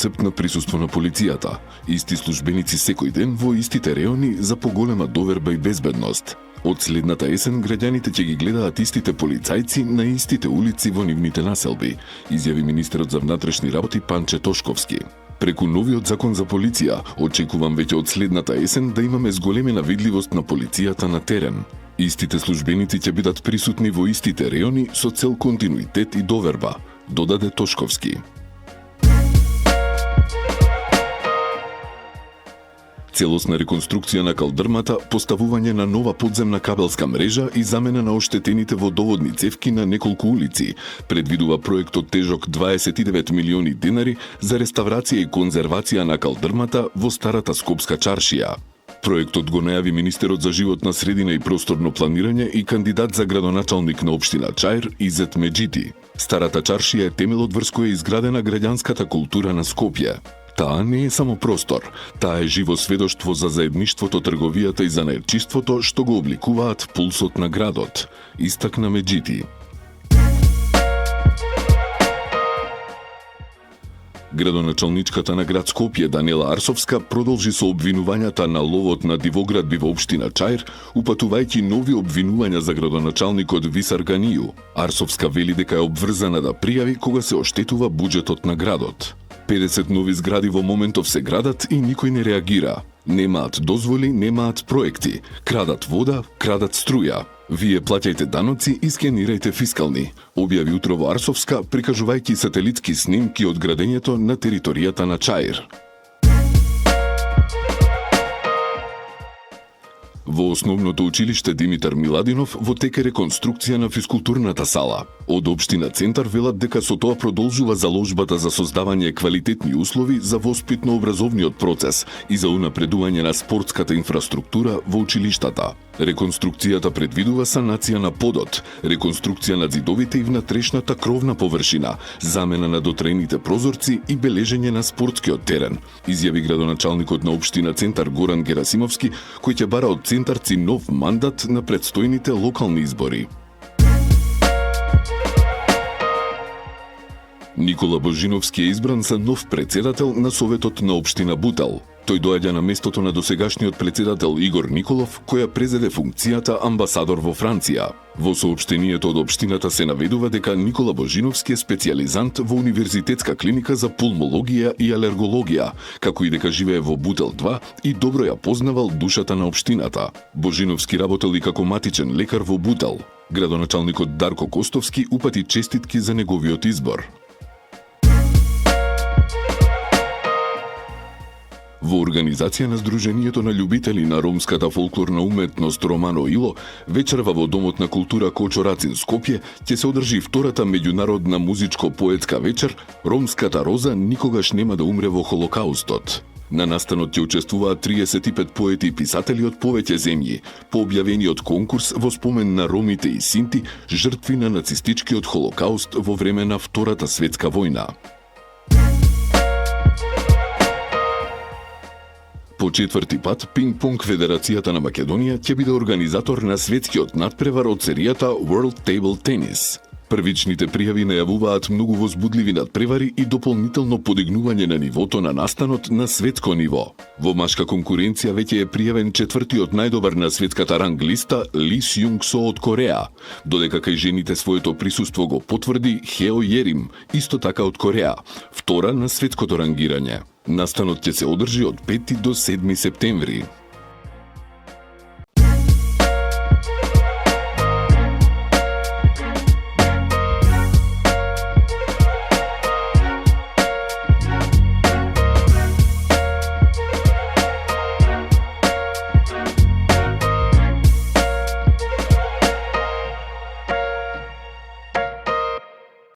концепт на присуство на полицијата. Исти службеници секој ден во истите реони за поголема доверба и безбедност. Од следната есен граѓаните ќе ги гледаат истите полицајци на истите улици во нивните населби, изјави министерот за внатрешни работи Панче Тошковски. Преку новиот закон за полиција, очекувам веќе од следната есен да имаме зголемена видливост на полицијата на терен. Истите службеници ќе бидат присутни во истите реони со цел континуитет и доверба, додаде Тошковски. Целосна реконструкција на калдрмата, поставување на нова подземна кабелска мрежа и замена на оштетените водоводни цевки на неколку улици, предвидува проектот тежок 29 милиони денари за реставрација и конзервација на калдрмата во старата Скопска чаршија. Проектот го најави министерот за животна средина и просторно планирање и кандидат за градоначалник на општина Чаир Изет Меджити. Старата чаршија е темелот врз кој е изградена граѓанската култура на Скопје. Таа не е само простор, таа е живо сведоштво за заедништвото, трговијата и занаедчиството што го обликуваат пулсот на градот, истакна Меджити. Градоначалничката на град Скопје Данела Арсовска продолжи со обвинувањата на ловот на дивоградби во општина Чаир, упатувајќи нови обвинувања за градоначалникот Висар Ганију. Арсовска вели дека е обврзана да пријави кога се оштетува буџетот на градот. 50 нови згради во моментов се градат и никој не реагира. Немаат дозволи, немаат проекти. Крадат вода, крадат струја. Вие плаќајте даноци и скенирајте фискални, објави утрово Арсовска, прикажувајќи сателитски снимки од градењето на територијата на Чаир. Во основното училиште Димитар Миладинов во тек е реконструкција на физкултурната сала. Од општина Центар велат дека со тоа продолжува заложбата за создавање квалитетни услови за воспитно-образовниот процес и за унапредување на спортската инфраструктура во училиштата. Реконструкцијата предвидува санација на подот, реконструкција на зидовите и внатрешната кровна површина, замена на дотрените прозорци и бележење на спортскиот терен, изјави градоначалникот на општина Центар Горан Герасимовски, кој ќе бара од центарци нов мандат на предстојните локални избори. Никола Божиновски е избран за нов председател на Советот на општина Бутел. Тој доаѓа на местото на досегашниот председател Игор Николов, која презеде функцијата амбасадор во Франција. Во соопштението од општината се наведува дека Никола Божиновски е специјализант во Универзитетска клиника за пулмологија и алергологија, како и дека живее во Бутел 2 и добро ја познавал душата на општината. Божиновски работел и како матичен лекар во Бутел. Градоначалникот Дарко Костовски упати честитки за неговиот избор. Во организација на Сдруженијето на љубители на ромската фолклорна уметност Романо Ило, вечерва во Домот на култура Кочо Рацин Скопје ќе се одржи втората меѓународна музичко-поетска вечер Ромската роза никогаш нема да умре во Холокаустот. На настанот ќе учествуваат 35 поети и писатели од повеќе земји, по објавениот конкурс во спомен на ромите и синти, жртви на нацистичкиот Холокауст во време на Втората светска војна. По четврти пат, Пинг-понг Федерацијата на Македонија ќе биде организатор на светскиот надпревар од серијата World Table Tennis. Првичните пријави најавуваат многу возбудливи надпревари и дополнително подигнување на нивото на настанот на светско ниво. Во машка конкуренција веќе е пријавен четвртиот најдобар на светската ранг листа Ли Сјунг Со од Кореја, додека кај жените своето присуство го потврди Хео Јерим, исто така од Кореја, втора на светското рангирање. Настанот ќе се одржи од 5 до 7 септември.